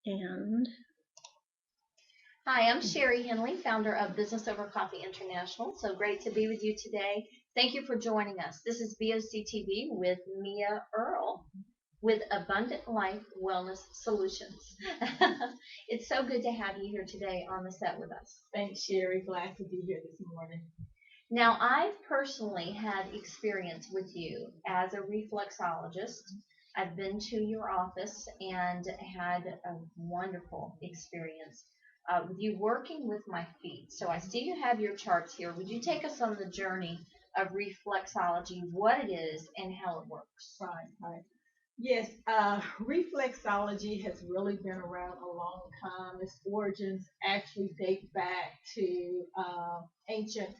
And Hi, I'm Sherri Henley, founder of Business Over Coffee International. So great to be with you today. Thank you for joining us. This is BOCTV with Mia Earl with Abundant Life Wellness Solutions. It's so good to have you here today on the set with us. thanks, Sherri. Glad to be here this morning. Now, I've personally had experience with you as a reflexologist. I've been to your office and had a wonderful experience with you working with my feet. So I see you have your charts here. Would you take us on the journey of reflexology, what it is, and how it works? Right, right. Yes, reflexology has really been around a long time. Its origins actually date back to ancient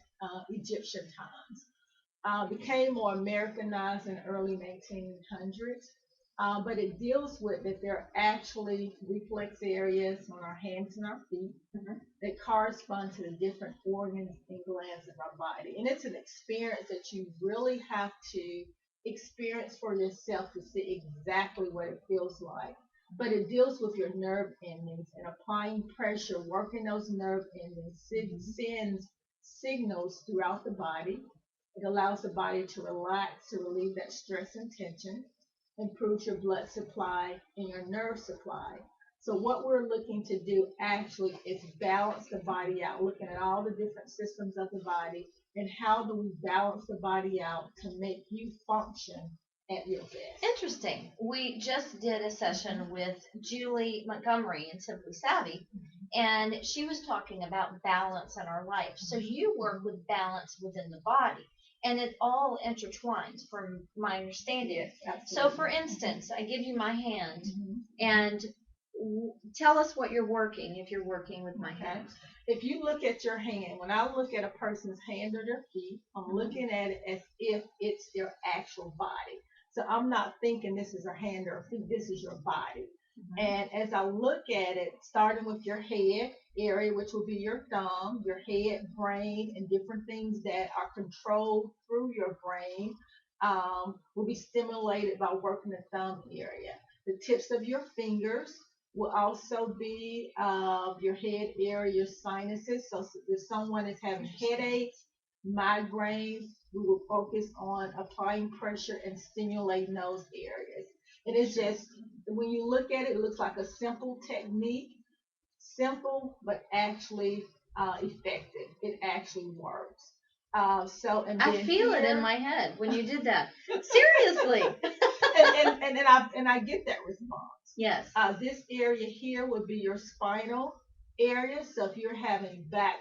Egyptian times. Became more Americanized in early 1900s. But it deals with that there are actually reflex areas on our hands and our feet Mhm. that correspond to the different organs and glands of our body. And it's an experience that you really have to experience for yourself to see exactly what it feels like. But it deals with your nerve endings and applying pressure, working those nerve endings, sends signals throughout the body. It allows the body to relax, to relieve that stress and tension, improves your blood supply and your nerve supply. So what we're looking to do actually is balance the body out, looking at all the different systems of the body and how do we balance the body out to make you function at your best. Interesting. We just did a session with Julie Montgomery in Simply Savvy, and she was talking about balance in our life. So you work with balance within the body, and it all intertwines, from my understanding. Yes, So, absolutely. for instance, I give you my hand, Mhm. and tell us what you're working if you're working with my Okay. hand. If you look at your hand, when I look at a person's hand or their feet, I'm looking at it as if it's their actual body. So I'm not thinking this is a hand or a feet, this is your body. Mhm. And as I look at it, starting with your head area, which will be your thumb, your head, brain, and different things that are controlled through your brain, will be stimulated by working the thumb area. The tips of your fingers will also be your head area, your sinuses. So if someone is having headaches, migraines, we will focus on applying pressure and stimulating those areas. It is just, when you look at it, it looks like a simple technique, simple, but actually effective. It actually works. And I then feel it in here, my head when you did that. Seriously. and I get that response. Yes. This area here would be your spinal area. So if you're having back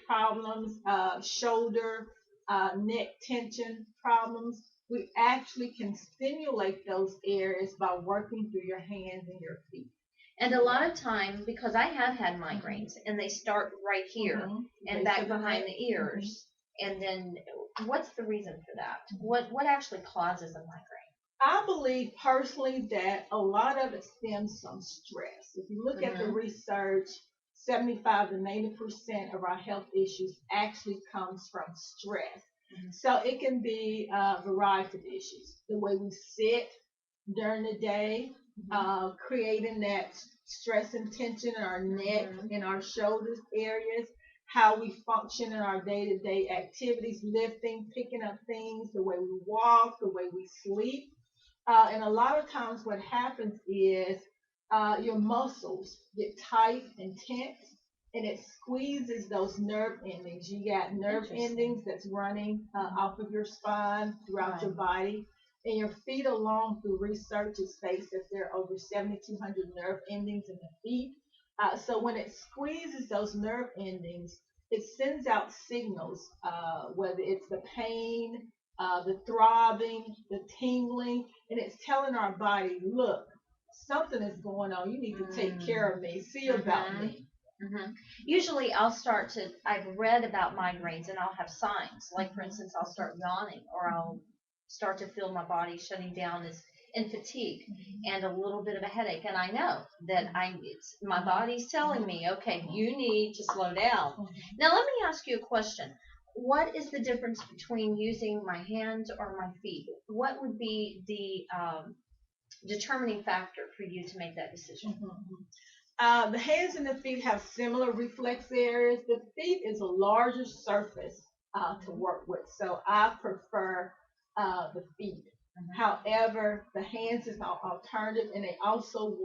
problems, shoulder, neck tension problems, we actually can stimulate those areas by working through your hands and your feet. And a lot of time, because I have had migraines, and they start right here and back behind the ears. And then, what's the reason for that? What actually causes a migraine? I believe personally that a lot of it stems from stress. If you look at the research, 75 to 90% of our health issues actually comes from stress. So it can be a variety of issues. The way we sit during the day, creating that stress and tension in our neck, in our shoulders areas, how we function in our day-to-day activities, lifting, picking up things, the way we walk, the way we sleep. And a lot of times, what happens is your muscles get tight and tense, and it squeezes those nerve endings. You got nerve endings that's running off of your spine throughout your body. And your feet alone, through research, it states that there are over 7,200 nerve endings in the feet. So when it squeezes those nerve endings, it sends out signals, whether it's the pain, the throbbing, the tingling, and it's telling our body, look, something is going on. You need to take care of me. See about me. Usually, I've read about migraines and I'll have signs. Like, for instance, I'll start yawning, or I'll start to feel my body shutting down as in fatigue and a little bit of a headache. And I know that my body's telling me, okay, you need to slow down. Now, let me ask you a question. What is the difference between using my hands or my feet? What would be the determining factor for you to make that decision? The hands and the feet have similar reflex areas. The feet is a larger surface to work with, so I prefer the feet. However, the hands is an alternative, and they also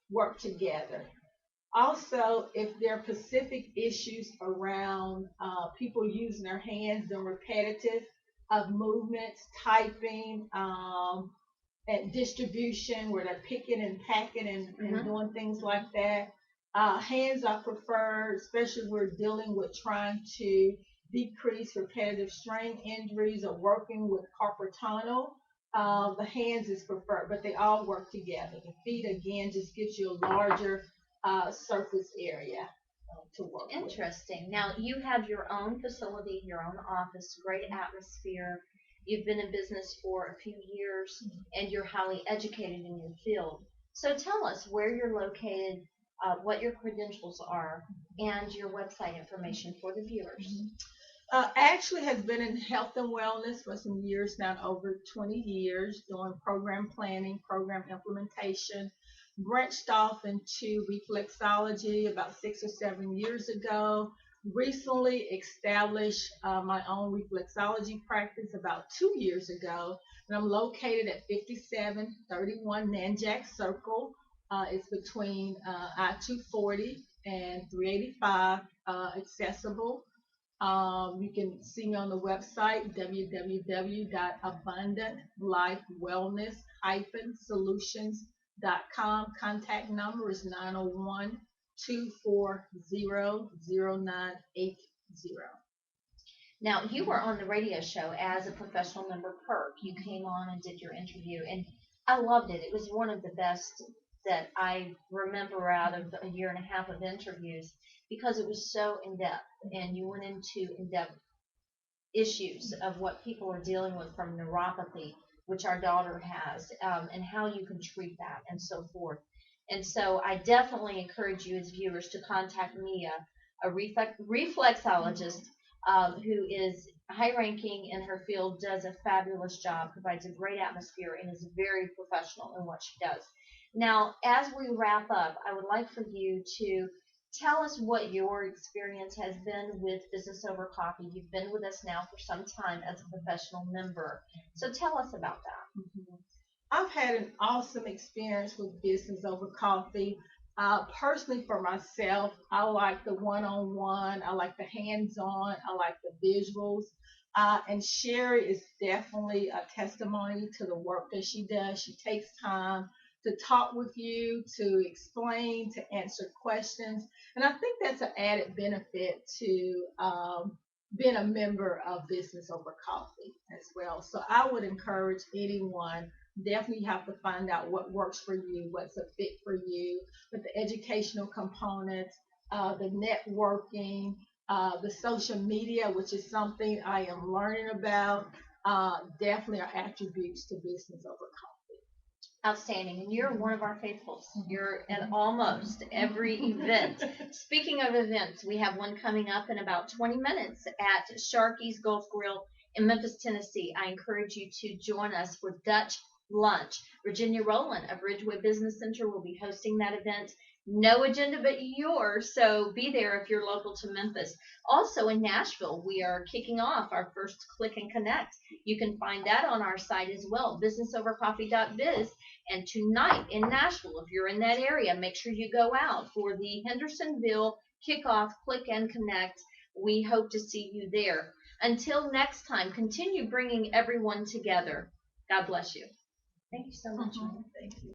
work together. Also, if there are specific issues around people using their hands, doing repetitive of movements, typing, and distribution, where they're picking and packing and doing things like that. Hands are preferred, especially if we're dealing with trying to decrease repetitive strain injuries or working with carpal tunnel. The hands is preferred, but they all work together. The feet, again, just gives you a larger surface area to work with. Interesting. Now, you have your own facility, your own office, great atmosphere. You've been in business for a few years, and you're highly educated in your field. So tell us where you're located, what your credentials are, and your website information for the viewers. Actually has been in health and wellness for some years now, over 20 years, doing program planning, program implementation. Branched off into reflexology about 6 or 7 years ago. Recently established my own reflexology practice about 2 years ago, and I'm located at 5731 Nanjack Circle. It's between I-240 and 385, accessible. You can see me on the website www.abundantlifewellness-solutions.com. Contact number is 901-240-0980. Now, you were on the radio show as a professional member perk. You came on and did your interview, and I loved it. It was one of the best that I remember out of a year and a half of interviews, because it was so in-depth, and you went into in-depth issues of what people are dealing with from neuropathy, which our daughter has, and how you can treat that and so forth. And so I definitely encourage you as viewers to contact Mia, a reflexologist who is high-ranking in her field, does a fabulous job, provides a great atmosphere, and is very professional in what she does. Now, as we wrap up, I would like for you to tell us what your experience has been with Business Over Coffee. You've been with us now for some time as a professional member. So tell us about that. I've had an awesome experience with Business Over Coffee. Personally, for myself, I like the one-on-one, I like the hands-on, I like the visuals. And Sherri is definitely a testimony to the work that she does. She takes time to talk with you, to explain, to answer questions. And I think that's an added benefit to being a member of Business Over Coffee as well. So I would encourage anyone, definitely have to find out what works for you, what's a fit for you, but the educational components, the networking, the social media, which is something I am learning about, definitely are attributes to Business Over Coffee. Outstanding. And you're one of our faithfuls. You're at almost every event. Speaking of events, we have one coming up in about 20 minutes at Sharky's Golf Grill in Memphis, Tennessee. I encourage you to join us for Dutch lunch. Virginia Rowland of Ridgeway Business Center will be hosting that event. No agenda but yours, so be there if you're local to Memphis. Also in Nashville, we are kicking off our first Click and Connect. You can find that on our site as well, businessovercoffee.biz. And tonight in Nashville, if you're in that area, make sure you go out for the Hendersonville kickoff Click and Connect. We hope to see you there. Until next time, continue bringing everyone together. God bless you. Thank you so much. Thank you.